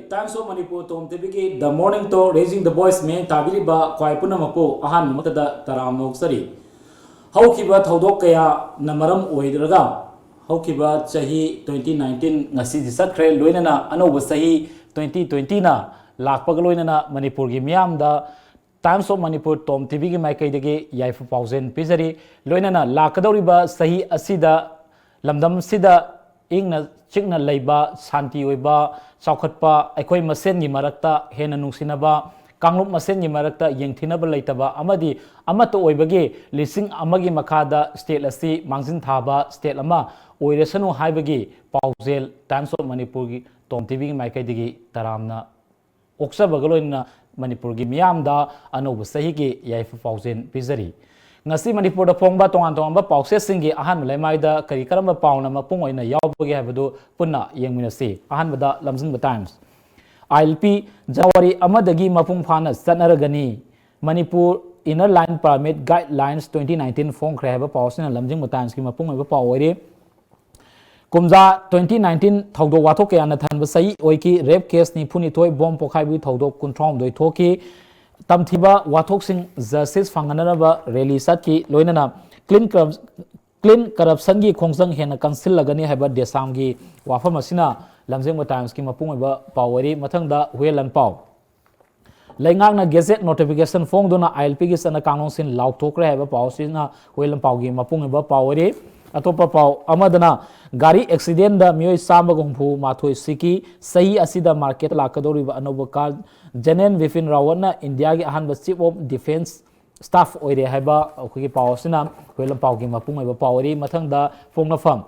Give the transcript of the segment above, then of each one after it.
Times of Manipur TOMTV The Morning Talk Raising the Voice Meng Tabiriba Kwai Punamapo Ahan Matada Taram Noksari Haukiba Thodok Kaya Namaram Oidraga Haukiba Chahi 2019 Ngasi Sakre Luinana Ano Wasahi 2020 na Lakpagaloinana Manipur Gimiam da Times of Manipur TOMTV Maikai Yaifu Pausen Pizari Luinana Lakadoriba Sahi Asida Lamdam Sida Ingna Chikna Laiba Santi Oiba Saukhatpa Aikoi Masen Marakta Hena Nungsinaba Kanglup Masen Marakta Yengthinaba Laitaba Amadi Amato Oibagi Lising Amagi Makada State Lasi Mangzin Thaba State Lama Oiresanu Haibagi Pauzel Times of Manipur TOMTV Maikai Digi Taramna Oksa Bagaloina Manipur Gimiamda Anobu Sahiki Yaifu Pausen Pizari Ngasi Manipur da Pongba Tongan Pauses Singi Ahan Lemaida Karikarama Pauna Mapung in a Yaubagi Havadu Puna Yangminasi Ahan Bada Lamzin Times ILP Jawari Amadagi Mapung Pana Sanaragani Manipur Inner Line Permit Guidelines 2019 Fong Crab Pausin and Lamjing Times Mapung of Poweri Kumza 2019 Taudo Watoke and Tanvasai Oiki Rape Case Ni Punitoi Bomb Pokabi Taudo Kuntrom Doi Toki Tamthiba Watoxing Justice Fanganaba Rally Saki Loinana Clean Corruption Gi Kongsang Hena Council Lagani Haba Desamgi Wafamasina Lamzing Times Ki Mapungaba Poweri Matanga Huelan Pau Langana Gazette Notification Fong Dona ILP Gis and a Kanonsin Lauk Tokre Haba Pausina Huelan Paugi Mapungaba Poweri Atopa Pau Amadana Gari accident da Mio Samagumpu Matoi Siki Sahi Asida Market Lakadori Anobaka Janen Vipin Rawana India Ahan Chief of Defense Staff Oire Haba Kuki Pausina Huelam Paugi Mapung Poweri Matanga Fong Fam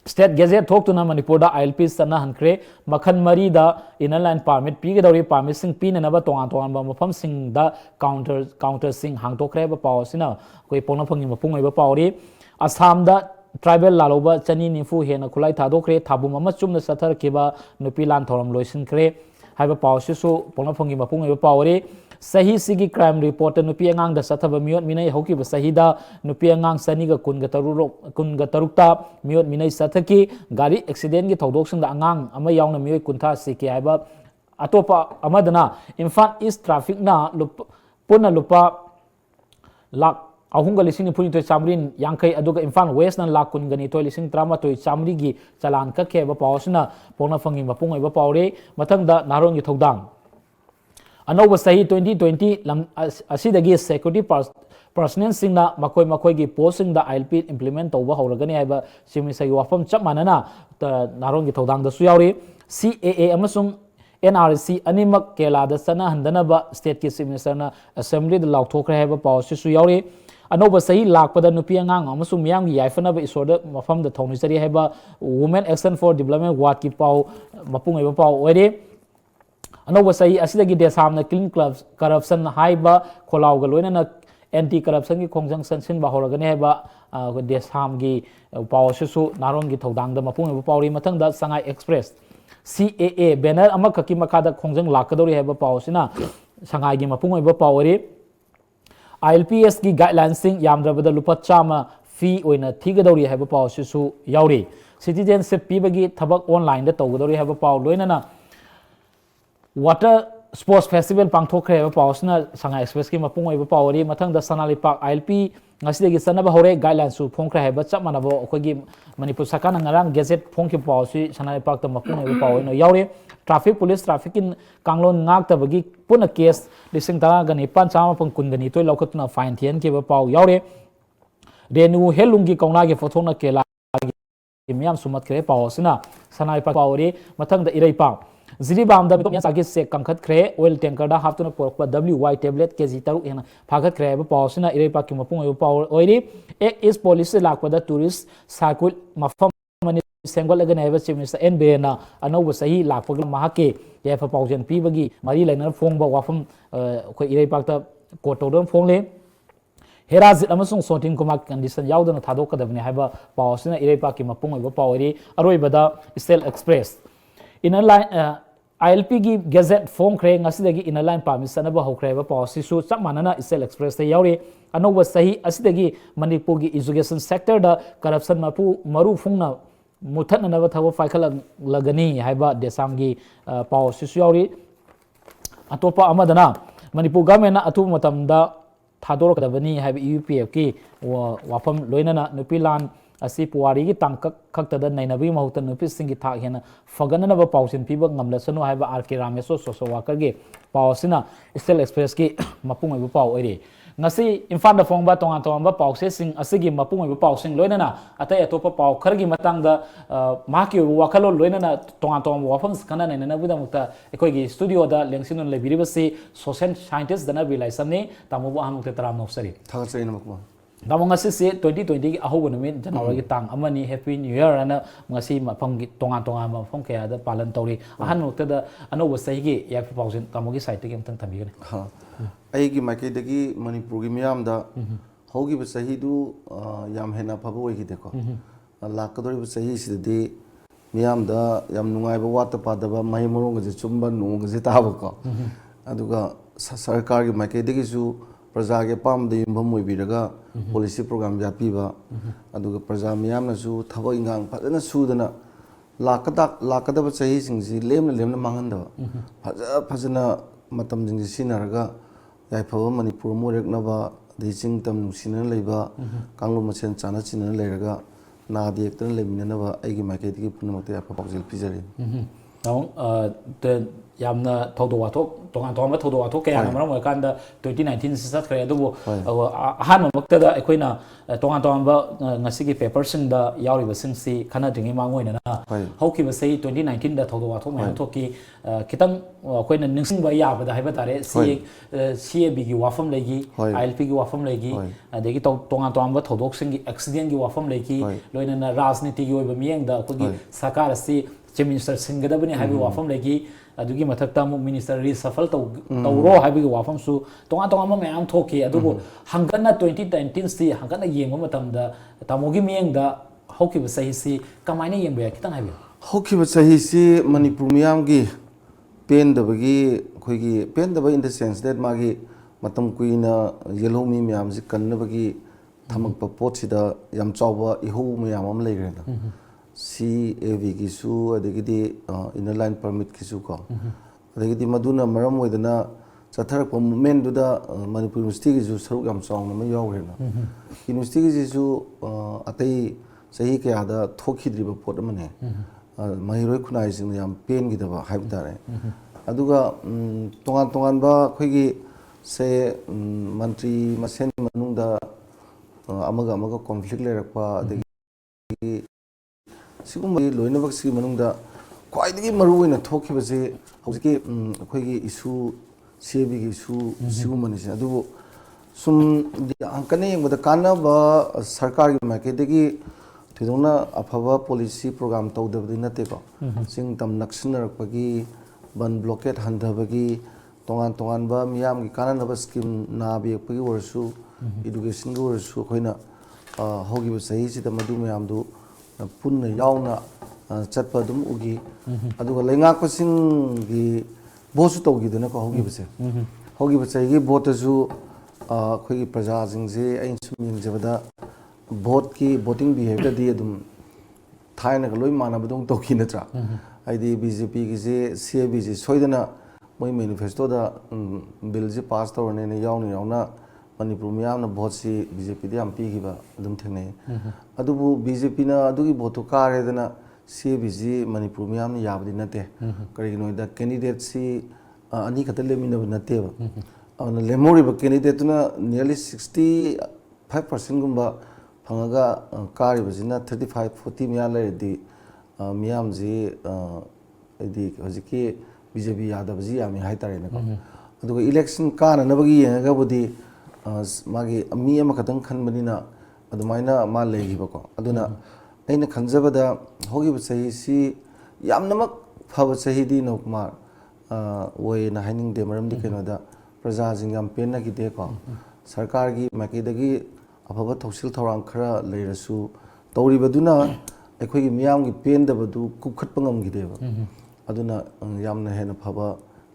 State Gazette talk to Manipurda ILP Sana Hankre Makan Marida Inner Line Permit Pigadori Permissing Pin and Aba Tongan Mapam Sing the counter Sing Hangtokre Pausina Kui Ponapang Mapung Poweri Assam da Tribal Laloba Chani Nifu Hena Kulai Tadokre Tabu Mama Chumna Satar Kiba Nupilan Thoram Loisin Kre Haba Pausisu Ponapongi Mapung Poweri Sahi Sigi Crime Reporter Nupiangang the Sataba Miot Mina Hoki Sahida Nupiangang Saniga Kungatarukta Miot Mina Sataki Gari Accident Todoksan the Angang Amayang Mio Kunta Siki Haba Atopa Amadana Infant East Traffic na Puna Lupa Lak Ahunga Lising Punito Samrin Yankai Aduga Infan West and Lakun Ganito Lising Trama to Samrigi Chalan Kake Pausina Pona Fangi Mapung Eva Paure Matanga Narong Yitodang Anova Sahi 2020 Asidagi Security Personnel Singna Makoi Gi posting the ILP implement over Horagani Eva Simisai Wafam Chapmanana the Narong Yitodang the Suyari CAA Amasung NRC Animak Kela the Sana Handanaba State Kissing Minister Assembly the Lauk Tokre have a pause Suyari Anoba Sahi Lakpada Nupiangang Amasum Yang Yafanaba is ordered from the Tonisari Heba Women Action for Development Waki Pau Mapung Eva Pau Wede Anoba Sahi Asidagi Desam Clean Clubs Corruption Haiba Kolau Galoina Anti Corruption Kongjang Sansin Bahorganeba Desamgi Pau Susu Narongi Todang the Mapung Eva Pauri Matanga Sangai Express CAA banner Amakaki Makada Kongjang Lakadori Heba Pausina Sangai Mapung Eva Pauri ILPS की गाइडलाइंसिंग यामद्रबदा लुपा चामा फी ओइना थिगदौरी हैबा पाउ सिसु याउरी citizenship पीबगी थबक online द तौगदौरी हैबा पाउ लोइनाना वाटर स्पोर्ट्स फेस्टिवल पांगथोखरे हैबा पाउसना संगा एक्सप्रेस की मपुंग ओइबा पाउरी मथंग द सनाली पार्क ILP ngasiदगी सनबा हौरे गाइडलाइन सु फोंखरे हैबा चमनाबो अखोगी मणिपुर सरकार ngarang गजेट फोंखि पाउसी सनाली पार्क द मपुंग ओइबा पाउनो याउरे ट्रैफिक पुलिस ट्रैफिक इन कांगलोन नागतबगी पुना केस लिसिंग तरा गनि पान चामा पंग कुनगनि तोय लौखतुना फाइन थियन के पाउ याउरे रेनु हेलुंगी कौनागे फोथोना केला मियाम सुमत करे पाउसिना सनाली पार्क पाउरे मथंग द इरै पाउ Ziribam da bitom yasagi se kangkhat kre oil tanker da haftuna porkpa WY tablet kg taru hena phagat kre ba pausina irei pa ki mapung power oiri ek is police lakpa da tourist circle mafam mani sengol again eva chief minister N Birena anoba sahi lakpa mahake yafa paujen pibagi mari laina phongba wafam ko irei pa ta kotodon phongle Herazit amasung sorting kuma condition yaudana thadokadabni haiba pausina irei pa ki mapung power aroi bada Stel Express Inner line ILP gi gazette form kre ngasidagi inner line permission aba hokreba policy su chapmanana Stel Express te yauri anoba sahi asidagi Manipur gi education sector da corruption maru fungna ꯃꯨꯊꯠꯅꯅꯕ ꯊꯕꯛ ꯄꯥꯏꯈꯠꯂꯒꯅꯤ ꯍꯥꯏꯕ ꯗꯦꯁꯥꯝꯒꯤ ꯄꯥꯎ ꯑꯁꯤꯁꯨ ꯌꯥꯎꯔꯤ ꯑꯇꯣꯞꯄ ꯑꯃꯗꯅ ꯃꯅꯤꯄꯨꯔ ꯒꯚꯔꯟꯃꯦꯟꯠꯅ ꯑꯊꯨꯕ ꯃꯇꯝꯗ ꯊꯥꯗꯣꯔꯛꯀꯗꯕꯅꯤ ꯍꯥꯏꯕ UPFꯀꯤ ꯋꯥꯐꯝ ꯂꯣꯏꯅꯅ ꯅꯨꯄꯤ ꯂꯥꯟ ꯑꯁꯤ ꯄꯨꯋꯥꯔꯤꯒꯤ ꯇꯥꯡꯀꯛ ꯈꯛꯇꯗ ꯅꯩꯅꯕꯒꯤ ꯃꯍꯨꯠꯇ ꯅꯨꯄꯤꯁꯤꯡꯒꯤ ꯊꯥꯛ ꯍꯦꯟꯅ ꯐꯒꯠꯅꯅꯕ ꯄꯥꯎꯖꯦꯜ ꯄꯤꯕ ꯉꯝꯂꯁꯅꯨ ꯍꯥꯏꯕ RK ꯔꯥꯃꯦꯁ꯭ꯋꯔ ꯁꯣꯁꯤꯌꯦꯜ ꯋꯥꯔꯀꯔꯒꯤ ꯄꯥꯎ ꯑꯁꯤꯅ ꯏꯁꯇꯦꯠ ꯑꯦꯛꯁꯄ꯭ꯔꯦꯁꯀꯤ ꯃꯄꯨꯡ ꯑꯣꯏꯕ ꯄꯥꯎ ꯑꯣꯏꯔꯤ ꯉꯁꯤ ꯏꯝꯐꯥꯜꯗ ꯐꯣꯡꯕ ꯇꯣꯉꯥꯟ ꯇꯣꯉꯥꯟꯕ ꯄꯥꯎꯆꯦꯁꯤꯡ ꯑꯁꯤꯒꯤ ꯃꯄꯨꯡ ꯑꯣꯏꯕ ꯄꯥꯎꯁꯤꯡ ꯂꯣꯏꯅꯅ ꯑꯇꯩ ꯑꯇꯣꯞꯄ ꯄꯥꯎ ꯈꯔꯒꯤ ꯃꯇꯥꯡꯗ ꯃꯍꯥꯛꯀꯤ ꯑꯣꯏꯕ ꯋꯥꯈꯜꯂꯣꯟ ꯂꯣꯏꯅꯅ ꯇꯣꯉꯥꯟ ꯇꯣꯉꯥꯟꯕ ꯋꯥꯐꯝ ꯈꯟꯅ ꯅꯩꯅꯅꯕꯒꯤꯗꯃꯛꯇ ꯑꯩꯈꯣꯏꯒꯤ ꯁ꯭ꯇꯨꯗꯤꯑꯣꯗ ꯂꯦꯡꯁꯤꯟꯗꯨꯅ ꯂꯩꯕꯤꯔꯤꯕꯁꯤ ꯁꯣꯁꯤꯌꯦꯜ ꯁꯥꯏꯟꯇꯤꯁ ꯗꯅꯕꯤ ꯂꯥꯏꯁ꯭ꯔꯝꯅꯤ ꯇꯥꯃꯣꯕꯨ ꯑꯍꯥꯟꯕꯃꯛꯇ ꯇꯔꯥꯝ ꯅꯣꯛꯆꯔꯤ ꯇꯥꯃꯣ ꯉꯁꯤꯁꯤ 2020ꯒꯤ ꯑꯍꯧꯕ ꯅꯨꯃꯤꯠ ꯖꯅꯋꯥꯔꯤꯒꯤ ꯇꯥꯡ ꯑꯃꯅꯤ ꯍꯦꯄꯤ ꯅ꯭ꯌꯨ ꯏꯌꯔ ꯍꯥꯏꯅ ꯉꯁꯤ ꯃꯐꯝꯒꯤ ꯇꯣꯉꯥꯟ ꯇꯣꯉꯥꯟꯕ ꯃꯐꯝ ꯀꯌꯥꯗ ꯄꯥꯂꯟ ꯇꯧꯔꯤ ꯑꯍꯥꯟꯕꯃꯛꯇꯗ ꯑꯅꯧꯕ ꯆꯍꯤꯒꯤ ꯌꯥꯏꯐ ꯄꯥꯎꯖꯦꯜ ꯇꯥꯃꯣꯒꯤ ꯁꯥꯏꯠꯇꯒꯤ ꯑꯃꯨꯛꯇꯪ ꯊꯝꯕꯤꯒꯅꯤ ꯑꯩꯒꯤ ꯃꯥꯏꯀꯩꯗꯒꯤ ꯃꯅꯤꯄꯨꯔꯒꯤ ꯃꯤꯌꯥꯝꯗ ꯍꯧꯈꯤꯕ ꯆꯍꯤꯗꯨ ꯌꯥꯝ ꯍꯦꯟꯅ ꯐꯕ ꯑꯣꯏꯈꯤꯗꯦꯀꯣ ꯂꯥꯛꯀꯗꯧꯔꯤꯕ ꯆꯍꯤꯁꯤꯗꯗꯤ ꯃꯤꯌꯥꯝꯗ ꯌꯥꯝ ꯅꯨꯡꯉꯥꯏꯕ ꯋꯥꯠꯇ ꯄꯥꯗꯕ ꯃꯍꯩ ꯃꯔꯣꯡꯒꯁꯦ ꯆꯨꯝꯕ ꯅꯣꯡꯒꯁꯦ ꯇꯥꯕꯀꯣ ꯑꯗꯨꯒ ꯁꯔꯀꯥꯔꯒꯤ ꯃꯥꯏꯀꯩꯗꯒꯤꯁꯨ ꯄ꯭ꯔꯖꯥꯒꯤ ꯑꯄꯥꯝꯕꯗ ꯌꯨꯝꯐꯝ ꯑꯣꯏꯕꯤꯔꯒ ꯄꯣꯂꯤꯁꯤ ꯄ꯭ꯔꯣꯒ꯭ꯔꯥꯝ ꯌꯥꯠꯄꯤꯕ ꯑꯗꯨꯒ ꯄ꯭ꯔꯖꯥ ꯃꯤꯌꯥꯝꯅꯁꯨ ꯊꯕꯛ ꯏꯟꯈꯥꯡ ꯐꯖꯅ ꯁꯨꯗꯅ ꯂꯥꯛꯀꯗꯕ ꯆꯍꯤꯁꯤꯡꯁꯤ ꯂꯦꯝꯅ ꯃꯥꯡꯍꯟꯗꯕ ꯐꯖꯅ ꯃꯇꯝꯁꯤꯡꯁꯤ ꯁꯤꯖꯤꯟꯅꯔꯒ ꯌꯥꯏꯐꯕ ꯃꯅꯤꯄꯨꯔ ꯑꯃ ꯑꯣꯏꯔꯛꯅꯕ ꯑꯗꯩ ꯆꯤꯡ ꯇꯝ ꯅꯨꯡꯁꯤꯅꯅ ꯂꯩꯕ ꯀꯥꯡꯂꯨꯞ ꯃꯁꯦꯟ ꯆꯥꯟꯅ ꯆꯤꯟꯅꯅ ꯂꯩꯔꯒ ꯅꯥꯗ ꯌꯦꯛꯇꯅ ꯂꯩꯃꯤꯟꯅꯅꯕ ꯑꯩꯒꯤ ꯃꯥꯏꯀꯩꯗꯒꯤ ꯄꯨꯝꯅꯃꯛꯇ ꯌꯥꯏꯐ ꯄꯥꯎꯖꯦꯜ ꯄꯤꯖꯔꯤ ꯌꯥꯝꯅ ꯊꯧꯗꯣꯛ ꯋꯥꯊꯣꯛ ꯇꯣꯉꯥꯟ ꯇꯣꯉꯥꯟꯕ ꯊꯧꯗꯣꯛ ꯋꯥꯊꯣꯛ ꯀꯌꯥꯅ ꯃꯔꯝ ꯑꯣꯏꯔꯀꯥꯟꯗ 2019ꯁꯤ ꯆꯠꯈ꯭ꯔꯦ ꯑꯗꯨꯕꯨ ꯑꯍꯥꯟꯕꯃꯛꯇꯗ ꯑꯩꯈꯣꯏꯅ ꯇꯣꯉꯥꯟ ꯇꯣꯉꯥꯟꯕ ꯉꯁꯤꯒꯤ ꯄꯦꯄꯔꯁꯤꯡꯗ ꯌꯥꯎꯔꯤꯕꯁꯤꯡꯁꯤ ꯈꯟꯅꯗ꯭ꯔꯤꯉꯩ ꯃꯥꯡꯑꯣꯏꯅꯅ ꯍꯧꯈꯤꯕ ꯆꯍꯤ 2019ꯗ ꯊꯧꯗꯣꯛ ꯋꯥꯊꯣꯛ ꯃꯌꯥꯝ ꯊꯣꯛꯈꯤ ꯈꯤꯇꯪ ꯑꯩꯈꯣꯏꯅ ꯅꯤꯡꯁꯤꯡꯕ ꯌꯥꯕꯗ ꯍꯥꯏꯕ ꯇꯥꯔꯦ CABꯒꯤ ꯋꯥꯐꯝ ꯂꯩꯈꯤ ILPꯒꯤ ꯋꯥꯐꯝ ꯂꯩꯈꯤ ꯑꯗꯒꯤ ꯇꯣꯉꯥꯟ ꯇꯣꯉꯥꯟꯕ ꯊꯧꯗꯣꯛꯁꯤꯡꯒꯤ ꯑꯦꯛꯁꯤꯗꯦꯟꯒꯤ ꯋꯥꯐꯝ ꯂꯩꯈꯤ ꯂꯣꯏꯅꯅ ꯔꯥꯖꯅꯤꯇꯤꯒꯤ ꯑꯣꯏꯕ ꯃꯤꯠꯌꯦꯡꯗ ꯑꯩꯈꯣꯏꯒꯤ ꯁꯔꯀꯥꯔ ꯑꯁꯤ ꯆꯤꯐ ꯃꯤꯅꯤꯁꯇꯔ ꯁꯤꯟꯒꯗꯕꯅꯤ ꯍꯥꯏꯕꯒꯤ ꯋꯥꯐꯝ ꯂꯩꯈꯤ ꯑꯗꯨꯒꯤ ꯃꯊꯛꯇ ꯑꯃꯨꯛ ꯃꯤꯅꯤꯁꯇꯔ ꯔꯤꯁꯐꯜ ꯇꯧꯔꯣ ꯍꯥꯏꯕꯒꯤ ꯋꯥꯐꯝꯁꯨ ꯇꯣꯉꯥꯟ ꯇꯣꯉꯥꯟꯕ ꯃꯌꯥꯝ ꯊꯣꯛꯈꯤ ꯑꯗꯨꯕꯨ ꯍꯪꯒꯠꯅ 2019ꯁꯤ ꯍꯪꯒꯠꯅ ꯌꯦꯡꯕ ꯃꯇꯝꯗ ꯇꯥꯃꯣꯒꯤ ꯃꯤꯠꯌꯦꯡꯗ ꯍꯧꯈꯤꯕ ꯆꯍꯤꯁꯤ ꯀꯃꯥꯏꯅ ꯌꯦꯡꯕ ꯌꯥꯏ ꯈꯤꯇꯪ ꯍꯥꯏꯕꯤꯌꯨ ꯍꯧꯈꯤꯕ ꯆꯍꯤꯁꯤ ꯃꯅꯤꯄꯨꯔ ꯃꯤꯌꯥꯝꯒꯤ ꯄꯦꯟꯗꯕꯒꯤ ꯑꯩꯈꯣꯏꯒꯤ ꯄꯦꯟꯗꯕ ꯏꯟ ꯗ ꯁꯦꯟꯁ ꯗꯦꯠ ꯃꯥꯒꯤ ꯃꯇꯝ ꯀꯨꯏꯅ ꯌꯦꯜꯍꯧꯃꯤ ꯃꯌꯥꯝꯁꯤ ꯀꯟꯅꯕꯒꯤ ꯊꯝꯃꯛꯄ ꯄꯣꯠꯁꯤꯗ ꯌꯥꯝ ꯆꯥꯎꯕ ꯏꯍꯧ ꯃꯌꯥꯝ ꯑꯃ ꯂꯩꯈ꯭ꯔꯦꯗ CABꯒꯤꯁꯨ ꯑꯗꯒꯤꯗꯤ ꯏꯟꯅꯔ ꯂꯥꯏꯟ ꯄꯔꯃꯤꯠꯀꯤꯁꯨ ꯀꯣ ꯑꯗꯒꯤꯗꯤ ꯃꯗꯨꯅ ꯃꯔꯝ ꯑꯣꯏꯗꯅ ꯆꯠꯊꯔꯛꯄ ꯃꯨꯞꯃꯦꯟꯗꯨꯗ ꯃꯅꯤꯄꯨꯔ ꯌꯨꯅꯤꯚꯔꯁꯤꯇꯤꯒꯤꯁꯨ ꯁꯔꯨꯛ ꯌꯥꯝ ꯆꯥꯎꯅ ꯑꯃ ꯌꯥꯎꯈ꯭ꯔꯦꯅ ꯌꯨꯅꯤꯚꯔꯁꯤꯇꯤꯒꯤꯁꯤꯁꯨ ꯑꯇꯩ ꯆꯍꯤ ꯀꯌꯥꯗ ꯊꯣꯛꯈꯤꯗ꯭ꯔꯤꯕ ꯄꯣꯠ ꯑꯃꯅꯦ ꯃꯍꯩꯔꯣꯏ ꯈꯨꯟꯅꯥꯏꯁꯤꯡꯅ ꯌꯥꯝ ꯄꯦꯟꯈꯤꯗꯕ ꯍꯥꯏꯕ ꯇꯥꯔꯦ ꯑꯗꯨꯒ ꯇꯣꯉꯥꯟ ꯇꯣꯉꯥꯟꯕ ꯑꯩꯈꯣꯏꯒꯤ ꯃꯟꯇ꯭ꯔꯤ ꯃꯁꯦꯟ ꯃꯅꯨꯡꯗ ꯑꯃꯒ ꯀꯣꯟꯐ꯭ꯂꯤꯛ ꯂꯩꯔꯛꯄ ꯑꯗꯒꯤ ꯁꯤꯒꯨꯝꯕꯒꯤ ꯂꯣꯏꯅꯃꯛꯁꯤꯒꯤ ꯃꯅꯨꯡꯗ ꯈ꯭ꯋꯥꯏꯗꯒꯤ ꯃꯔꯨꯑꯣꯏꯅ ꯊꯣꯛꯈꯤꯕꯁꯤ ꯍꯧꯖꯤꯛꯀꯤ ꯑꯩꯈꯣꯏꯒꯤ ꯏꯁꯨ CABꯒꯤ ꯏꯁꯨ ꯁꯤꯒꯨꯝꯕꯅꯤꯁꯦ ꯑꯗꯨꯕꯨ ꯁꯨꯝ ꯀꯟꯅ ꯌꯦꯡꯕꯗ ꯀꯥꯟꯅꯕ ꯁꯔꯀꯥꯔꯒꯤ ꯃꯥꯏꯀꯩꯗꯒꯤ ꯊꯣꯏꯗꯣꯛꯅ ꯑꯐꯕ ꯄꯣꯂꯤꯁꯤ ꯄ꯭ꯔꯣꯒ꯭ꯔꯥꯝ ꯇꯧꯗꯕꯗꯤ ꯅꯠꯇꯦꯀꯣ ꯆꯤꯡ ꯇꯝ ꯅꯛꯁꯤꯟꯅꯔꯛꯄꯒꯤ ꯕꯟ ꯕ꯭ꯂꯣꯀꯦꯠ ꯍꯟꯊꯕꯒꯤ ꯇꯣꯉꯥꯟ ꯇꯣꯉꯥꯟꯕ ꯃꯤꯌꯥꯝꯒꯤ ꯀꯥꯟꯅꯅꯕ ꯁ꯭ꯀꯤꯝ ꯅꯥꯕ ꯌꯦꯛꯄꯒꯤ ꯑꯣꯏꯔꯁꯨ ꯏꯗꯨꯀꯦꯁꯟꯒꯤ ꯑꯣꯏꯔꯁꯨ ꯑꯩꯈꯣꯏꯅ ꯍꯧꯈꯤꯕ ꯆꯍꯤꯁꯤꯗ ꯃꯗꯨ ꯃꯌꯥꯝꯗꯨ ꯄꯨꯟꯅ ꯌꯥꯎꯅ ꯆꯠꯄ ꯑꯗꯨꯝ ꯎꯈꯤ ꯑꯗꯨꯒ ꯂꯩꯉꯥꯛꯄꯁꯤꯡꯒꯤ ꯚꯣꯠꯁꯨ ꯇꯧꯈꯤꯗꯅꯀꯣ ꯍꯧꯈꯤꯕ ꯆꯍꯤꯒꯤ ꯚꯣꯠꯇꯁꯨ ꯑꯩꯈꯣꯏꯒꯤ प्रजाꯁꯤꯡꯁꯦ ꯑꯩꯅ ꯁꯨꯝ ꯌꯦꯡꯖꯕꯗ ꯚꯣꯇꯤꯡ ꯕꯤꯍꯦꯕꯤꯌꯔꯗꯤ ꯑꯗꯨꯝ ꯊꯥꯏꯅꯒ ꯂꯣꯏ ꯃꯥꯟꯅꯕꯗꯧ ꯇꯧꯈꯤ ꯅꯠꯇ꯭ꯔꯥ ꯍꯥꯏꯗꯤ BJPꯒꯤꯁꯦ CABꯁꯦ ꯁꯣꯏꯗꯅ ꯃꯣꯏ ꯃꯦꯅꯤꯐꯦꯁꯇꯣꯗ ꯕꯤꯜꯁꯦ ꯄꯥꯁ ꯇꯧꯔꯅꯦꯅ ꯌꯥꯎꯅ ꯃꯅꯤꯄꯨꯔ ꯃꯤꯌꯥꯝꯅ ꯚꯣꯠꯁꯤ BJPꯗ ꯌꯥꯝ ꯄꯤꯈꯤꯕ ꯑꯗꯨꯝ ꯊꯦꯡꯅꯩ ꯑꯗꯨꯕꯨ BJPꯅ ꯑꯗꯨꯒꯤ ꯚꯣꯠꯇꯨ ꯀꯥꯔꯦꯗꯅ CABꯁꯤ ꯃꯅꯤꯄꯨꯔ ꯃꯤꯌꯥꯝꯅ ꯌꯥꯕꯗꯤ ꯅꯠꯇꯦ ꯀꯔꯤꯒꯤꯅꯣꯗ ꯀꯦꯟꯗꯤꯗꯦꯠꯁꯤ ꯑꯅꯤ ꯈꯛꯇ ꯂꯦꯝꯃꯤꯟꯅꯕ ꯅꯠꯇꯦꯕ ꯑꯗꯨꯅ ꯂꯦꯝꯍꯧꯔꯤꯕ ꯀꯦꯟꯗꯤꯗꯦꯠꯇꯨꯅ ꯅꯤꯌꯔꯂꯤ 65%ꯒꯨꯝꯕ ꯐꯪꯉꯒ ꯀꯥꯔꯤꯕꯁꯤꯅ 35-40 ꯃꯌꯥ ꯂꯩꯔꯗꯤ ꯃꯤꯌꯥꯝꯁꯤ ꯍꯥꯏꯗꯤ ꯍꯧꯖꯤꯛꯀꯤ BJP ꯌꯥꯗꯕꯁꯤ ꯌꯥꯝꯃꯤ ꯍꯥꯏꯇꯥꯔꯦꯅꯦꯀꯣ ꯑꯗꯨꯒ ꯏꯂꯦꯛꯁꯟ ꯀꯥꯅꯅꯕꯒꯤ ꯌꯦꯡꯉꯒꯕꯨꯗꯤ ꯃꯥꯒꯤ ꯃꯤ ꯑꯃꯈꯛꯇꯪ ꯈꯟꯕꯅꯤꯅ ꯑꯗꯨꯃꯥꯏꯅ ꯃꯥ ꯂꯩꯈꯤꯕꯀꯣ ꯑꯗꯨꯅ ꯑꯩꯅ ꯈꯟꯖꯕꯗ ꯍꯧꯈꯤꯕ ꯆꯍꯤꯁꯤ ꯌꯥꯝꯅꯃꯛ ꯐꯕ ꯆꯍꯤꯗꯤ ꯅꯧꯀꯨꯃꯥꯔ ꯑꯣꯏꯅ ꯍꯥꯏꯅꯤꯡꯗꯦ ꯃꯔꯝꯗꯤ ꯀꯩꯅꯣꯗ ꯄ꯭ꯔꯖꯥꯁꯤꯡ ꯌꯥꯝ ꯄꯦꯟꯅꯈꯤꯗꯦꯀꯣ ꯁꯔꯀꯥꯔꯒꯤ ꯃꯥꯏꯀꯩꯗꯒꯤ ꯑꯐꯕ ꯊꯧꯁꯤꯜ ꯊꯧꯔꯥꯡ ꯈꯔ ꯂꯩꯔꯁꯨ ꯇꯧꯔꯤꯕꯗꯨꯅ ꯑꯩꯈꯣꯏꯒꯤ ꯃꯤꯌꯥꯝꯒꯤ ꯄꯦꯟꯗꯕꯗꯨ ꯀꯨꯞꯈꯠꯄ ꯉꯝꯈꯤꯗꯦꯕ ꯑꯗꯨꯅ ꯌꯥꯝꯅ ꯍꯦꯟꯅ ꯐꯕ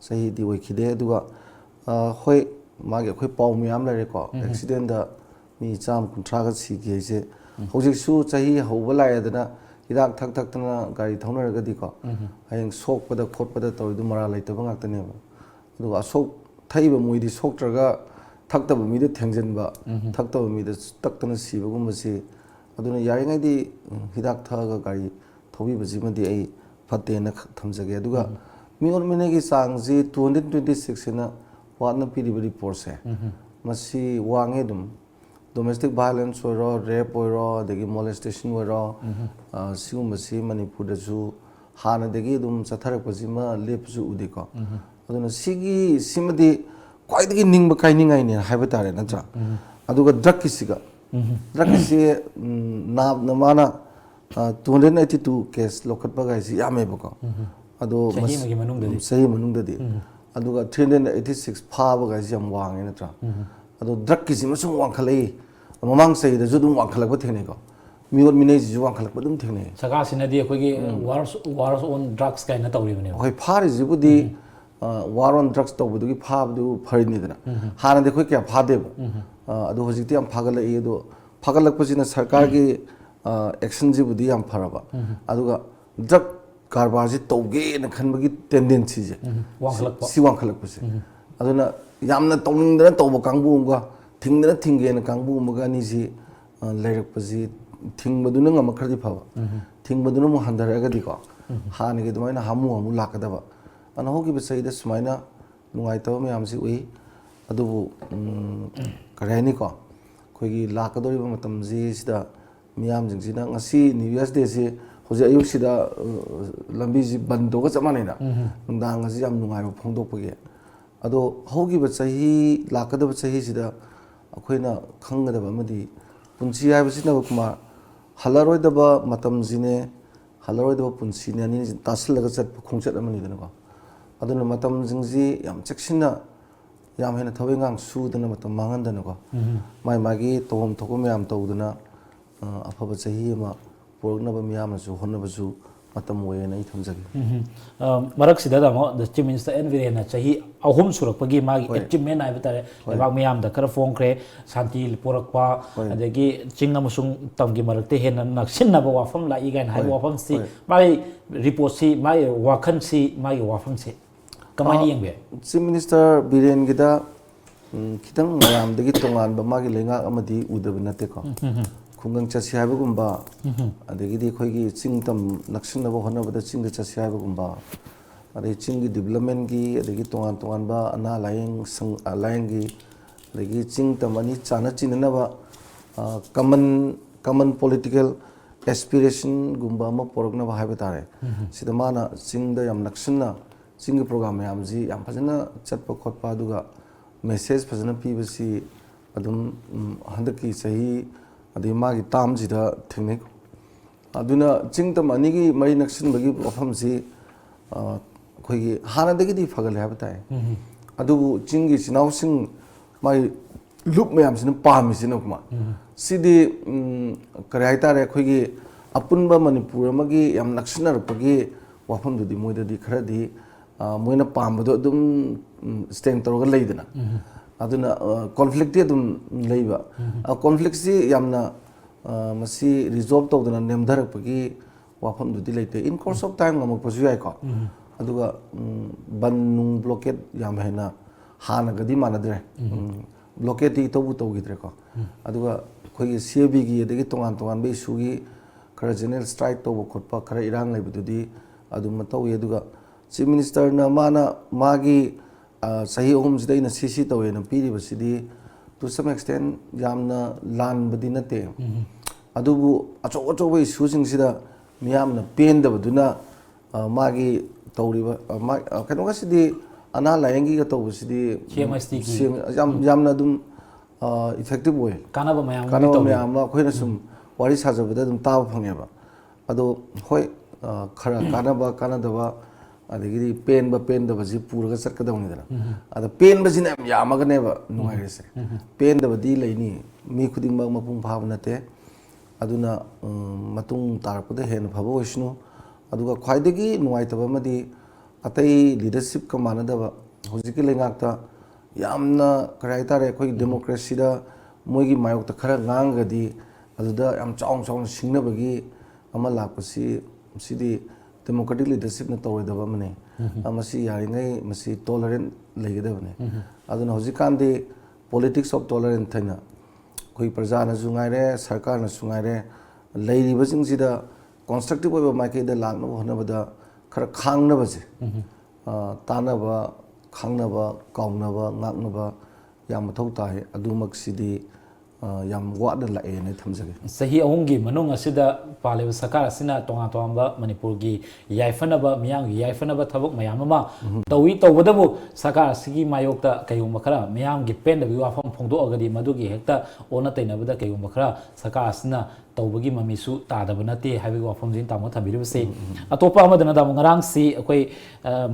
ꯆꯍꯤꯗꯤ ꯑꯣꯏꯈꯤꯗꯦ ꯑꯗꯨꯒ ꯍꯣꯏ ꯃꯥꯒꯤ ꯑꯩꯈꯣꯏ ꯄꯥꯎ ꯃꯌꯥꯝ ꯂꯩꯔꯦꯀꯣ ꯑꯦꯛꯁꯤꯗꯦꯟꯗ ꯃꯤ 130ꯒ ꯁꯤꯈꯤ ꯍꯥꯏꯁꯦ ꯍꯧꯖꯤꯛꯁꯨ ꯆꯍꯤ ꯍꯧꯕ ꯂꯥꯛꯑꯦꯗꯅ hidak thak tana gari thaunaragadi ko hayang sokpada khotpada tawridu mara laitaba ngaktaneba adu asok thaiba moidi soktraga thakta mi de thengjenba thakta mi de taktana siba gumbasi aduna yaringai di hidak thaga gari thobi baji madi ai fatte na thamjage aduga miol minegi sangji 226 na wadna pidi report se masi wange dum domestic violence or rape or the molestation or sigumasi manipur da su hana degi dum satharak pajima lepsu udiko aduna sigi simadi kwaidagi ningba kainingai ne haiba tare natra aduga drug kisiga drug kisi na namana 282 case lokatpa ga si yame bako ado sahi manung dadi aduga 386 phaba ga si am wang ne natra ado drug kisi masung wang khalai mamang sahi da judum wang khalak ba thene ko miot minai ji wang khalak ba dum thene saka sina di khoi gi wars on drugs kai na tawri bane hoi phari ji budi war on drugs to budu gi phab du phari ni dana hana de khoi kya phade ba ado hojikti am phagal ai do phagalak pasina sarkar gi action ji budi am pharaba aduga drug karbar ji toge na khan bagi tendency je si wang khalak pase aduna yamna tawning dana tawba kangbu ga thingdana thingge na kangbu maga ni ji lairak paji thingmaduna ngam khardi phaba thingmaduna mo handaraga di ko hana gi dumaina hamu lakadaba ana hogi besai da sumaina nungai taw me amsi ui adubu karani ko khogi lakadori ba matam ji sida miyam jingsina ngasi new year's day se hoje ayuk sida lambi ji bando ga chamane na nungdang ngasi yam nungai ba phongdok page ado hogi besai lakadaba sahi sida akoina khangadaba madi punchi haibasina kuma halaroidaba matam jine halaroidaba punchi ne ani tasil ga chat khongchat amani dana ko aduna matam jingji yam cheksinna yam hena thawengang su dana matam mangandana ko mai magi tom thokum yam tawduna afaba chahi ma porgnaba miyam su honnaba su matam wena I thamjagi marak sida da mo the chief minister envirena chahi ahum surak pagi magi achievement ai batare lebak miyam da kar fongkre santi porakpa adagi chingna musung tamgi marakte hena naksinna ba wafam la igain hai wafam si mai report si mai wakhan si mai wafam si kamani yengbe chief minister biren gida kitang mayam dagi tongan ba magi lenga amadi udab nate ko khungang chasi haiba gumba adagi di khoigi chingtam naksinna ba hona bada chingda chasi haiba gumba adagi chingi development gi adagi tongan ba ana layeng sang layeng gi adagi chingtam ani chana chinna ba common political aspiration gumba ma porokna ba haiba tare sida mana chingda yam naksinna singi program yam ji yam phajana chatpa khotpa aduga message phajana pibasi adum handaki sahi adi magi tam ji da thingnek aduna chingtam ani gi mari naksin bagi wafam si khoi hana dagi di phagal ha batai adu chingi sinau sing mai loop mayam sin pami sin kuma sidi karai tare khoi gi apunba manipur magi yam naksinar pagi wafam du di moida di khara di moina pambado dum stand toroga leidana aduna conflict dum leiba conflict si yamna masi resolve tawdana nemdarak pagi wafam du di leite in course of time ngamak pasu yai ko aduga banung blockade yam hena hana gadi manadre blockade ti tobu tawgidre ko aduga khoi CAB gi adagi tongan be issue gi khara general strike tobu khotpa khara irang leibududi adum tawi aduga chief minister na mana magi sahi ohum sida ina CC tawe na piri basidi to some extent yamna lan badi nate adubu acho ba issue sing sida miyam na pen da baduna magi tawriba kano ga sidi ana layangi ga tawu sidi yamna dum effective way kana ba mayam ma khoina sum wari sajabada dum taw phangeba ado hoi khara kana daba adagiri pen da baji puraga sarkadawni dana ada pen baji na yamaga neba nungai se pen da badi leini mi khuding ba mapung bhavna te aduna matung tarpada hen phabo oisnu aduga khwaidagi nungai taba madi atai leadership ka manadaba hojiki lengakta yamna karai tare khoi democracy da moigi mayok ta khara ngangadi aduda yam chong singnabagi ama lakpasi sidi democratic leadership na tawidaba mane amasi yaringai masi tolerant legedabane aduna hojikandi politics of tolerance thaina koi praja na jungaire sarkar na sungaire leiriba jingsida constructive oiba maike da lakna honabada khara khangna baje tanaba khangnaba kaunaba ngaknaba yam mathau tae adumak sidi yam wada la e ne thamjage sahi ahungi manung asida pale sakar asina tonga tonga manipur gi yaifanaba miyang yaifanaba thabuk mayam ama tawi tawadabu sakar asigi mayokta kayum makara miyam gi pen da wafam phongdo agadi madugi hekta ona tainabada kayum makara sakar asina tawbagi mamisu tadaba nate habi wafam jin tamo thabiribse atopa amadana da ngarang si akoi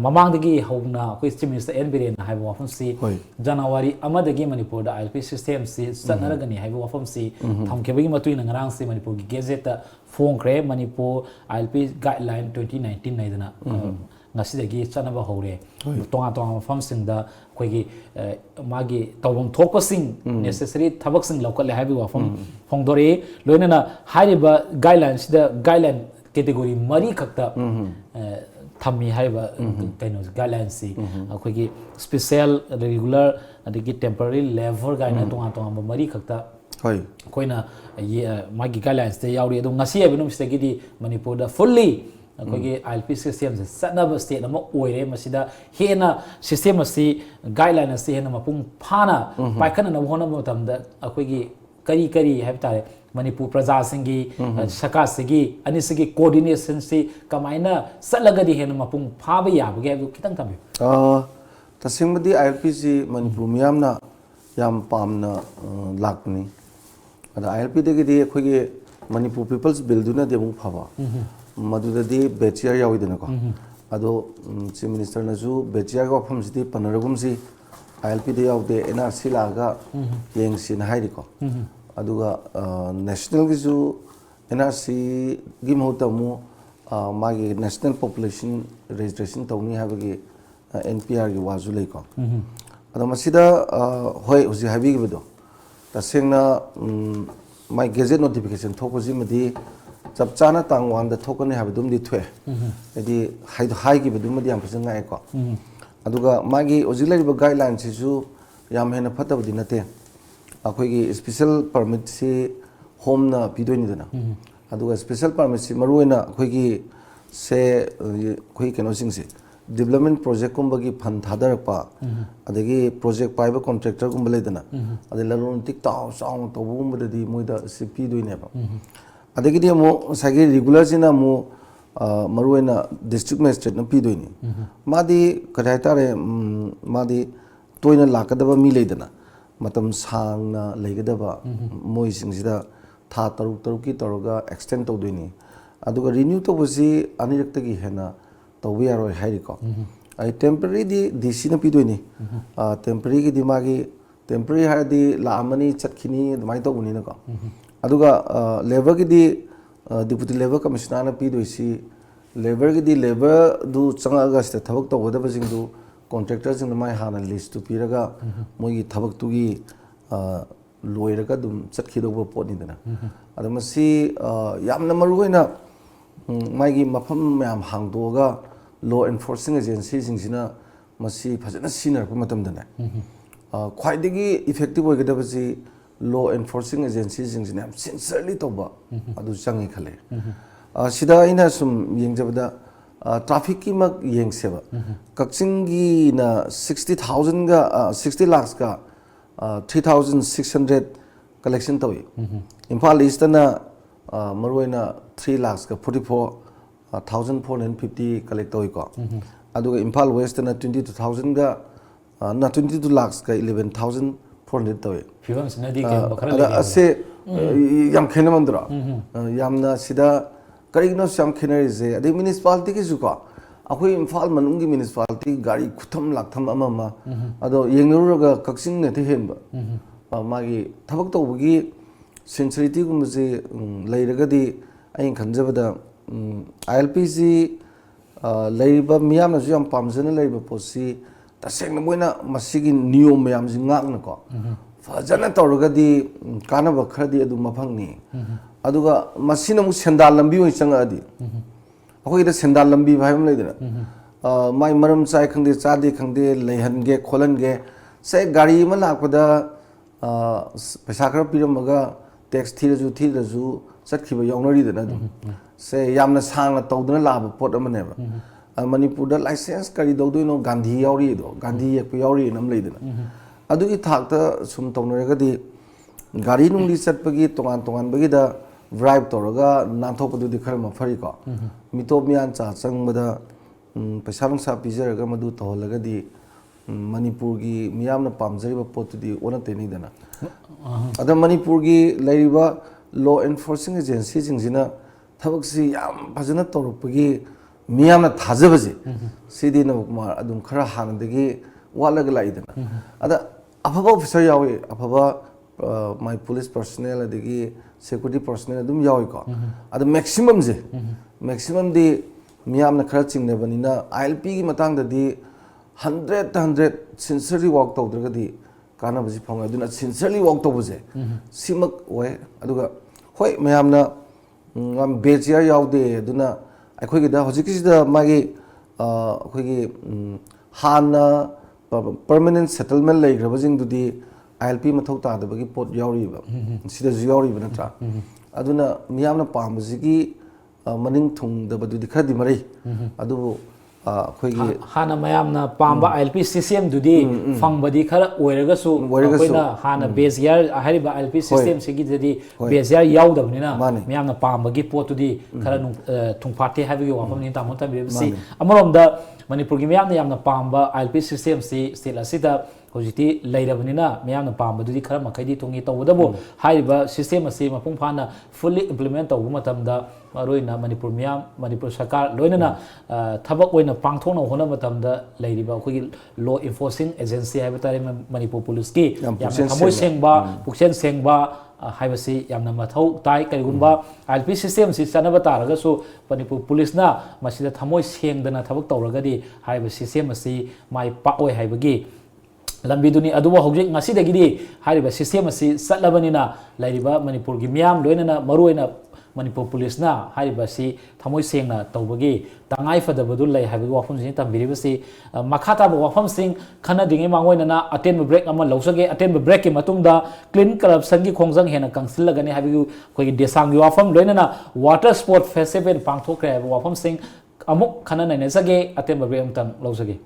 mamangdagi hauna akoi chief minister enbiren habi wafam si January amadagi manipur da ILP system si sanaragani habi wafam si thamkebagi matuina ngarang si manipur gi gazette ta phongkre manipur ILP guideline 2019 naidana ngasidagi chanaba hore tonga tonga wafam singda koigi magi tawbam thokpasing necessary thabak sing lokale habi wafam phongdore loinana hariba guidelines da guideline category mari khakta thami haiba kaino guidelines si koigi special regular adigi temporary level gaina tonga tonga mari khakta hoi koina magi guidelines te yauri adu ngasi abinum stagidi manipur da fully akogi ILP system se sanaba state ama oire masida hena system asi guideline asi hena mapung phana paikhan na hona matamda akogi kari habtare manipur praja singi saka sigi ani sigi coordination si kamaina salagadi hena mapung phaba yabage abu kitang tambi tasingmadi ILP si manipur miyamna yam pamna lakni ada ILP degidi akogi manipur people's bill duna demung phaba madudadi bechiar yawidana ko ado chief minister na ju bechiar ko pham sidi panaragum si ILP de yawde NRC laga yeng sin hairi ko aduga national gi ju NRC gi mohtamu magi national population registration tawni habagi NPR gi waju lei ko ado masida hoi uji habi gi bedo tasengna my gazette notification thokoji madi jab chana tangwan da thokane habdum di thwe edi hai gi bedum di am phajanga e ko aduga magi ojilari ba guidelines su yam hena phatab di nate akhoi gi special permit si home na pidoni dana aduga special permit si maruena akhoi gi se khoi keno sing si development project kum bagi fund thadar pa adagi project paiba contractor kum bale dana adela loan tik taw song to bum di moida si pidoi ba adagi dia mo sagi regular sina mo maruena district magistrate na pidoi ni madi kadai tare madi toina lakadaba mi leidana matam sangna legadaba moi singsida tha taruk ki toroga extend to doini aduga renew to bosi anirakta gi hena to we are hairi ko ai temporary di dc na pidoi ni temporary gi dimagi temporary ha di la amani chatkhini mai to uni na ko aduga labor gi di deputy labor commissioner na pidoi si labor gi di labor du changa ga sta thabak to goda basing du contractor sing mai hana list tu piraga moi thabak tu gi loiraga dum chatki do pot ni dana adama si yamna maruina mai gi mafam mayam hangdoga law enforcing agency sing sina masi phajana senior pa matam dana khwaidagi effective oigada basi law enforcing agency sing sina sincerely toba adu changi khale sida ina sum yengjabada traffic ki mak yengseba kaksingi na 60,000 ga 60 lakhs ka 3,600 collection tawi Imphal East na maruina 3 lakhs ka 44,450 collect tawi ko aduga Imphal West na 22,000 ga na 22 lakhs ka 11,400 tawi fivang sinadi ke bakara ase yam khena mandra yamna sida karigno sam khena je ade municipality ki juka akhui Imphal manungi municipality gari khutham laktham ama ado yengnuraga kaksing ne the hemba magi thabak tawgi sincerity gum je leiragadi ain khanjabada ILPC leiba miyam na jam pamjana leiba posi taseng moina masigi niyom miyam jingak na ko fajana tawragadi kanaba khradi adu mafangni aduga masina mu sendal lambi oi changa adi akoi da sendal lambi bhai am leidana mai maram chai khangde chade khangde leihan ge kholan ge se gari ma lakpada paisa khara piramaga tax thiraju chatkhiba yawnari dana se yamna sangna tawdana laba pot amane ba Manipur da license kari dawdoi no Gandhi yauri do Gandhi yak yauri nam leidana adugi thakta sum tawnaraga di gari nungli chatpagi tongan bagi da drive toraga nanthopadu di khara mafari ko mitop mian cha changbada paisa nungsa pijaraga madu tawlaga di Manipur gi miyamna pamjariba pot di ona teni dana ada Manipur gi lairiba law enforcing agency jingsina thabaksi yam phajana torupagi miyamna thajabaje sidi na kumar adum khara hanadagi walaga laidana ada afaba officer yawi afaba my police personnel adagi security personnel adum yawi ko ada maximum di miyamna khara chingnebanina ILP gi matang da di 100 sincerely walk tawdraga di kana baji phanga aduna sincerely walk tawbuje simak oy aduga hoi mayamna ngam bejiya yawde aduna akhoi gi da hojiki da magi akhoi gi hana permanent settlement lay grabajing dudi ILP mathau ta da bagi pot yawri ba sida yawri ba natra aduna miyamna pambaji gi maning thung da badudi khadi mari adu akhoi hana mayamna pamba ILP system dudi fangbadi khara oiragasu akoina hana base year hariba ILP system sigi dadi base year yaudabnina mayamna pambagi potudi khara thungphate habigi wafam ni tamon tabisi amoromda Manipur gi mayamna yamna pamba ILP system si state asida hojiti leirabnina mayamna pamba dudi khara makhaidi thungi tawdabu hariba system asi mapung phana fully implement tawbu matamda maroina Manipur sarkar loinana thabak oina pangthona hona matamda leiriba khoi law enforcing agency haiba tare Manipur police ki yamna thamoi sengba puksen sengba haibasi yamna mathau tai karigumba ILP system si chanaba taraga so Manipur police na masida thamoi sengdana thabak tawragadi haiba system asi mai paoi haibagi lambi duni aduba hojik ngasi dagidi hariba system asi satlabani lairiba Manipur gi miyam loinana maruina Manipur police na hariba si thamoi sengna tawbagi tangai fadabadu lai habagi wafam sin tambiribasi makhata ba wafam sing khana dinge mangoina aten break ama lausage aten break ki matungda clean corruption gi khongjang hena kangsilagani habagi koi desang gi wafam loinana water sport festival pangthokre wafam sing amuk khana naine sage aten break amtang lausage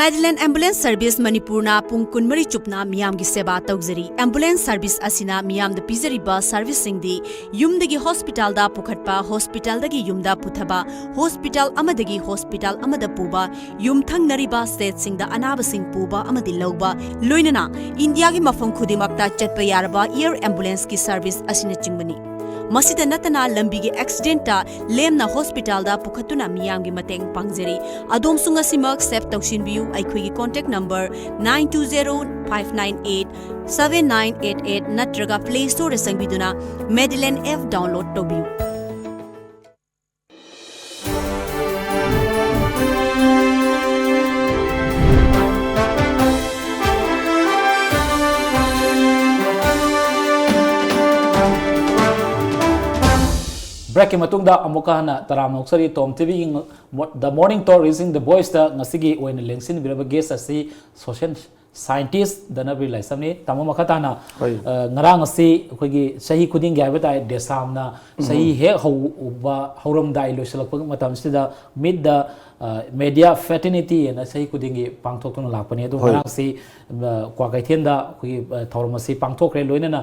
Madeline Ambulance Service Manipurna pung kunmari chupna miyam gi seba tawjari ambulance service asina miyam da pizariba service singdi yumdagi hospital da pukhatpa hospital dagi yumda puthaba hospital amadagi hospital amada puba yum thangnariba state singda anaba sing puba amadi lawba loinana India gi mafam khudimakta chatpa yarba air ambulance ki service asina chingmani masida natana lambi gi accident ta lemna hospital da pukhatuna miyam gi mateng pangjari adom sunga simak sep tawshin biu aikhoi gi contact number 9205987988 natraga play store sangbiduna Madeline F download tobiu break ki matungda amuka hana taram noksari TOMTV the morning talk raising the voice da ngasigi oina lengsin biraba guest asi scientist dana bi lai samni tamo makhatana Hoi. ngarang asi khoi sahi khuding ga bata desamna sahi he ba horam dai lo selak matam sida mid the media fraternity and sahi khuding gi pangthok tuna lakpani adu ngarang si kwa kai thienda khoi thoram asi pangthok re loina na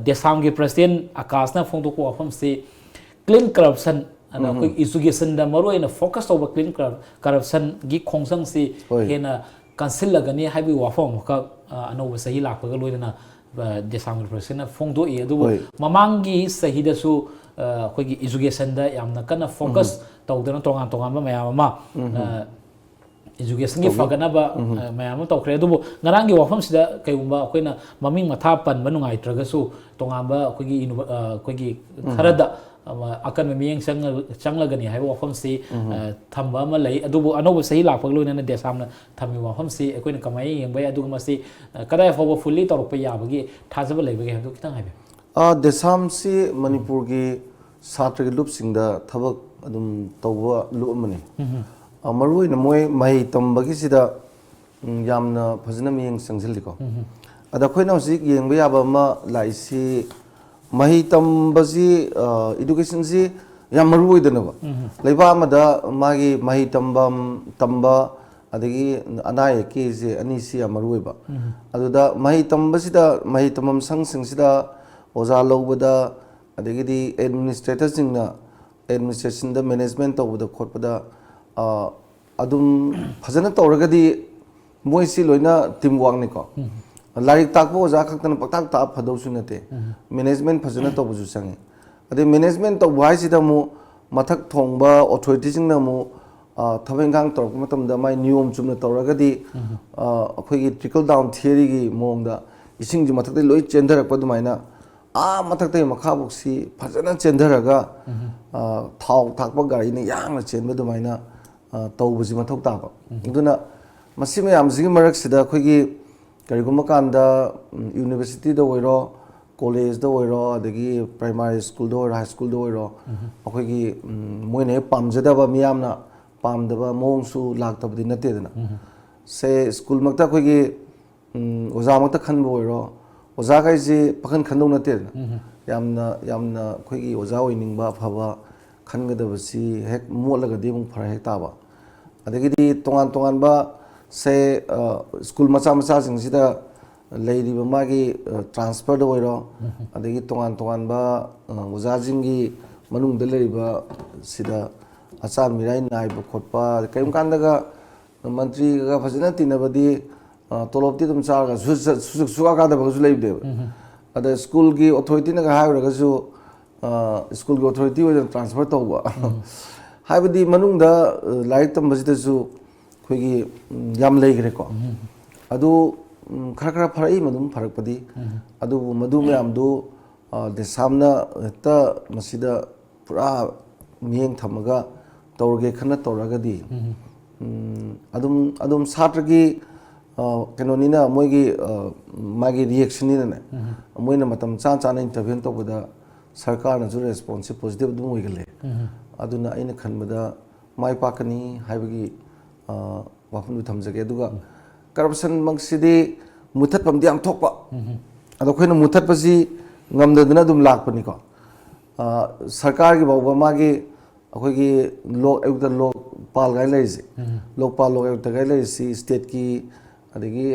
desam gi president akasna phongtok ko afam si clean corruption ana khoi education da maro ina focus over clean corruption gi khongsang si hena cancel lagani haibi wafom ka anoba sahi lakpaga loina desam president phongdo e adu mamangi sahi da su khoi education da yamna kana focus tawdana tongan ba mayam ma education gi fagana ba mayam tawkre adu ngarangi wafam sida kayumba koina maming matha pan manungai traga su tongan ba khoi kharada akan memang changlagani hai wafam si thamba ma lei adubu anobu sahi lakpag loina na desamna thami wafam si ekoina kamai yengbai adu ma si kadai foba fully torpa yabagi thajaba leibagi hadu kitang haibe desam si manipur gi satra gi lup singda thabak adum tawwa lu amani marui na moi mai tambagi sida yamna phajna miyeng sangsiliko ada khoina hosik yengba yaba ma laisi mahi tambasi education si yam marui danaba leiba amada magi mahi tamba adagi anai ke je ani si marui ba aduda mahi tambasi da mahi tambam sang sida oza lobada adagi di administrators singna administration da management tawda khotpada adum phajana tawragadi moi si loina teamwork ni ko like ताकबो ओजा खक्तन पक्ताक ता फदौसु नते management फजना तबुसु संगे अदे management तो वाइसिदा मु मथक थोंबा authority सिंगना मु थबेंगांग तोरक मतमदा my नियम चुमना तोरगदी अखोगी ट्रिकल डाउन थियरी गी मोंगदा इसिंग जि मथक लोइ चेंदरक पदुमाइना मथक तै मखाबुक्सी फजना चेंदरगा थाव थाकबा गाड़ी ने यांगना चेंबदुमाइना तौबुजि मथक ताबा दुना मसिमे यामजिगी मरक सिदा अखोगी करिगुम कांदा यूनिवर्सिटी दो ओइरो कॉलेज दो ओइरो अदगी प्राइमरी स्कूल दो हाई स्कूल दो ओइरो अखोगी मोइने पामजदबा मियामना पामदबा मोंगसु लागतबदि नतेदना से स्कूल मक्ता अखोगी ओजा मक्ता खनबो ओइरो ओजा गाइजि पखन खनदौ नतेदना यामना अखोगी ओजा ओइनिंगबा फबा खनगदबसि हेक मोलगदि मुं फरा हेक ताबा अदगी तोंगान बा से स्कूल मचा सिंगसिदा लेरिबा मागी ट्रांसफर दो ओइरो अदगी तोंगान बा ओजाजिंगी मनुंगदा लेरिबा सिदा अचार मिराई नाइबा खोटपा कयम कांदगा मंत्री गा फजना तिनबदी तोलबती तुम चारगा सुगा कादबगसु लेबदे अद स्कूल की अथॉरिटी ना हायरगसु स्कूल की अथॉरिटी ओइना ट्रांसफर तौबा हायबदी मनुंगदा लाइक तंबसिदसु खोगी याम लेग्रे को अदु खरा फरई मदुम फरकपदी अदु मदु मयामदु देसामना त मसिदा पुरा मियेंग थमगा तौरगे खना तौरगदी अदुम सात्रगी कनोनिना मोइगी मागी रिएक्शन निना मोइना मतम चाना इंटरवेन तौबदा सरकार ना जो रेस्पॉन्सिव पॉजिटिव दुम ओइगले अदुना आइना खनबदा माइ पाकनी हाइबगी वाफम थमजगे दुगा करप्शन मंगसिदी मुथतपमदि याम थोकपा अदो खोइना मुथतपसि ngamdadna dum lakpani ko sarkar gi bawa magi akhoi lok euta lok pal gai leise lok pal lok euta gai leisi state ki adigi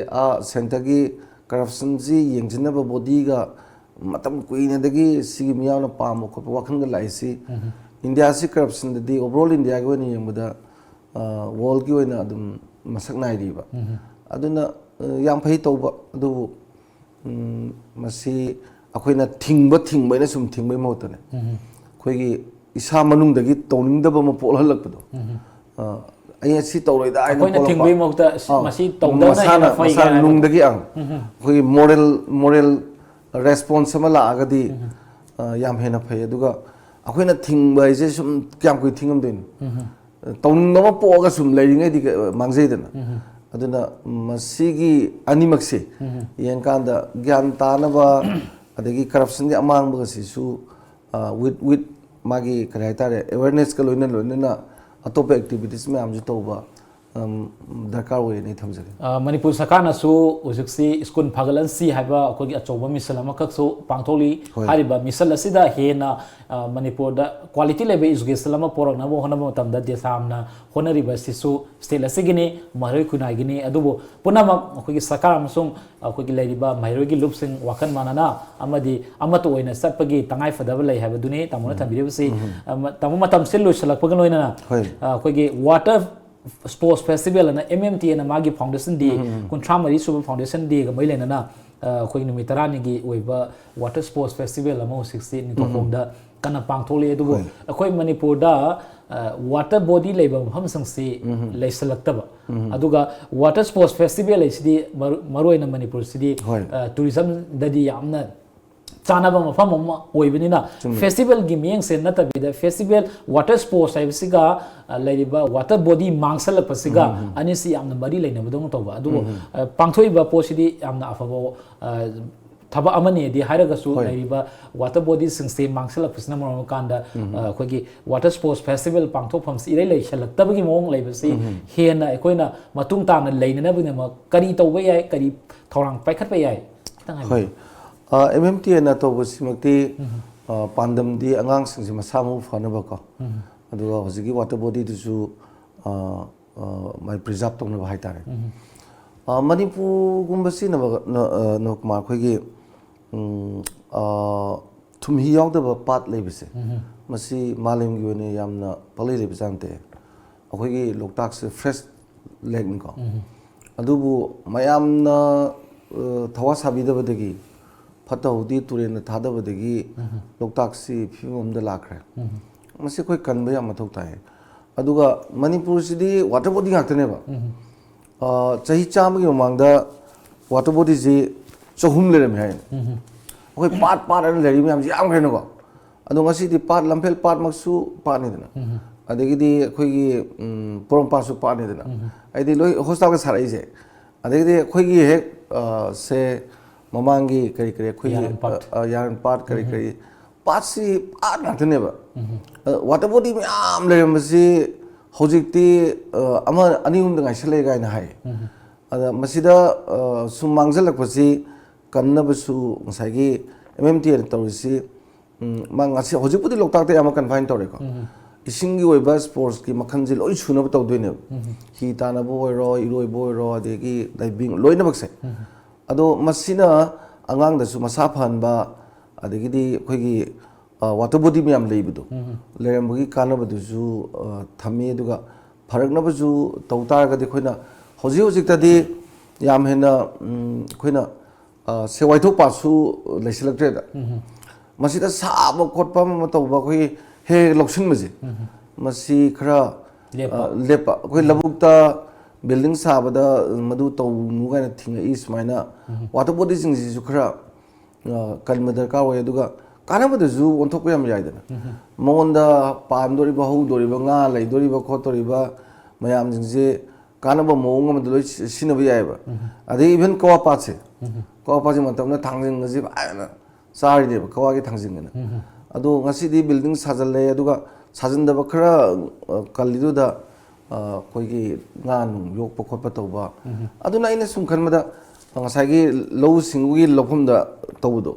center gi corruption ji yengjina ba body ga matam kuina dagi sigi miyawna pam ko wakhan ga laisi india si corruption di overall india gi wani yengda world gi wani adum masak nai ri ba aduna yam phai tawba adu masi अखोइना थिंगबैना सुम थिंगबै महतने अखोइगी इसा मनुंगदगी तौनिंगदब म पोलहलकपदो अय सि तौरोइदा आइना अखोइना थिंगबै महता मसि तौदना मसा नुंगदगी आं अखोइ moral response अमा लागदी याम हेना फै अदुगा अखोइना थिंगबैजे सुम क्याम कुइ थिंगमदैन तौनिंगदम पोगा सुम लैरिङैदि मांगजैदना अदुना मसिगी अनिमक्से यंकांदा ज्ञान तानबा अदगी करप्शन के अमांग बगसिसु विद मागी करे तारे अवेयरनेस का लोइना अतोप एक्टिविटीज में आमजु तौबा दरकार हुए नहीं थमजगे मणिपुर सरकार नसु उजिक्सी स्कूल फगलनसी हाइबा अखोगी अचौबा मिसल अमखकसु पांगथोली हारिबा मिसल असिदा हेना मणिपुर दा क्वालिटी लेबे एजुकेशन अमा पोरकनाबो होनबो मतमदा देसामना होनरिबा सिसु स्टेट असिगिनी महरोई खुनाइगिनी अदुबो पुनमक अखोगी सरकार अमसुंग अखोगी लेरिबा महरोगी लुपसिंग वाखन मानना अमदी अमतो ओइना सत्पगी तंगाई फदबा लೈ हाबदुनी तामोना थंबिरिबसी तामो मतम सिल्लो सलकपगन लोइना अखोगी वाटर स्पोर्ट्स फेस्टिवल ना MMT ना मागी फाउंडेशन डी कुंट्रा मरी सुब फाउंडेशन डी ग मै लेना अखोई नुमित तरानीगी ओइबा वाटर स्पोर्ट्स फेस्टिवल अमो 16 निथोंदा कना पांगथोले अदुबो अखोई मणिपुर दा वाटर बॉडी लेबा मफम संगसी लेसलक्तबा अदुगा वाटर स्पोर्ट्स फेस्टिवल लेसिदी मरोइना मणिपुर सिदी टूरिज्म ददी यामना चानब मफम ओइबनिना फेस्टिवल की मियंग से नतबिदा फेस्टिवल वाटर स्पोर्ट्स हाइबसिगा लेरिबा वाटर बॉडी मांगसलपसिगा अनिसि यामना मरी लेनबदों तोबा अदु पांगथोइबा पोसिदी यामना अफबो थबा अमने दि हाइरगसु लेरिबा वाटर बॉडी सिंगसे मांगसलपसिना मरम कांदा अखोगी वाटर स्पोर्ट्स फेस्टिवल पांगथोफम सि इरै लेसलक्तबगी मोंग लेबसि हेना अखोइना मतुंग ताना लेननबगिना करी तौबा याय करी थौरांग पाइखतबा याय होय MMT ना तो बसिमक्ति पांडम दी अंगांग सिंग मसामु फनबको अदुगा हजिगी water body Dusu my preserve तोंना हाय तारे मणिपुर गुंबसी न कुमार खोगी थुमहि यावदब पात लेबसे मसी मालेम गी ओने यामना पले लेब जानते अखोगी लोकटाक से फ्रेश लेग निको अदुबु मयामना थवा साबिदबदगी फतौदी तुरेन थादबदगी लोकटाक्सी फिवमदा लाखरे मसे कोई कनबे या मथौ ताय अदुगा मणिपुर सिदी वाटर बॉडी गातनेबा चाही चामगी ममांगदा वाटर बॉडी जी चहुम लेरम है कोई पाट पाट अन लेरी मैम जी आम खरेनको अदु ngasiदी पाट लंफेल पाट मक्सु पानी दना अदगिदी खोगी पोरम पासु पानी दना आइदी लोई होस्टाल का साराई जे अदगिदी खोगी हेक से ममांगी करी करी खोई यारन पाट करी करी पाट सी पाट नाथनेबा वाटर बॉडी में आम लेरमसी हौजिकती अमा अनिउम दंगाइसले गायना हाय अदा मसिदा सुमांगजलकपसी कन्नबसु ngsaigi MMT तौरिसी मांगासी हौजिकपुदी लोकटाकते यामा कन्फाइन तौरेको इसिंगी ओइबा स्पोर्ट्स की मखनजी लोइ सुनब तौदोइने ही तानबो ओइरो इरोइबो ओइरो अदेगी डाइविंग लोइनबकसे अदो मसिना अंगांगदसु मसा फहनबा अदगिदी खोगी वाटर बॉडी मैम लेबदो लेरमबगी कानबदुसु थमी दुगा फरकनबसु तौतारगदि खोइना हौजि हौजिकतदि याम हेना खोइना सेवाइथो पासु लेसिलक्ट्रेदा मसिदा साब खोटपा म तौबा खोइ हे लक्ष्ण मजे मसी खरा लेपा खोइ लबुकता बिल्डिंग साबदा मधु तौनु गायना थिंग इस्माइना वाटर बॉडी सिंगसिसु खरा कलम दरकार होय अदुगा कानबदसु ओंथोक याम याइदना मोंदा पामदोरिबा हौदोरिबा nga लैदोरिबा खोतोरिबा मयाम जिंगजे कानबा मोंग म दोइ सिनबा याइबा अदे इवन कवा पाचे मतमना थांजिंग गजि बायना सारि देबा कवागे थांजिंगना अदो ngasiदी बिल्डिंग साजल्ले अदुगा साजनदबा खरा कलिदुदा कोई गानु योगप खोप तौबा अदुना इन सुम खनमदा ngसागी लौ सिंगुगी लफमदा तौदो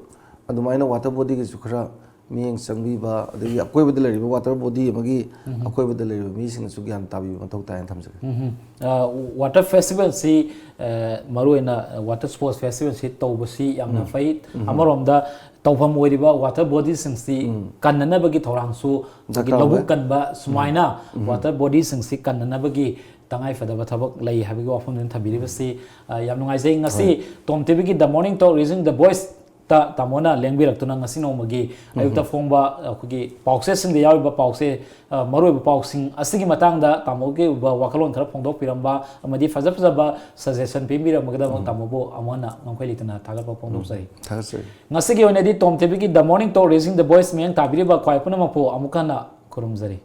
अदुमाइना वाटर बॉडी की सुखरा मियंग संगबीबा अदगी अकोइबदा लेरिबा वाटर बॉडी अमगी अकोइबदा लेरिबा मिसिंग सु ज्ञान ताबी मथौ तायन थमजगे वाटर फेस्टिवल सी मरुइना वाटर स्पोर्ट्स फेस्टिवल सी तौबसी यामना फै अमरोमदा तौफम ओइरिबा वाटर बॉडी सिंगसी कन्ननबगी थौरांसु लबु कनबा सुमाइना वाटर बॉडी सिंगसी कन्ननबगी तंगाई फदबा थबक लई हाबिगो वाफम थबिरिबसी याम नुंगाइजे ngasi TOMTV की the morning talk raising the voice तामोना लेंबिरक्तुना ngasi नोमगी अयुक्ता फोंबा अखुगी पाउसे सिंग दे यावबा पाउसे मरोइबा पाउसिंग असिगी मतंगदा तामोगे वाखलोन खरा फोंदोक पिरंबा अमदी फजा फजाबा सजेशन पिमिरमगदा तामोबो अमना ngखैलितना थागरबा फोंदोक सै थागसै ngasi gi ओनेदी TOMTV की the morning talk raising the voice मेंग ताबिरिबा ख्वाइपुना मपो अमुकाना खुरुमजरी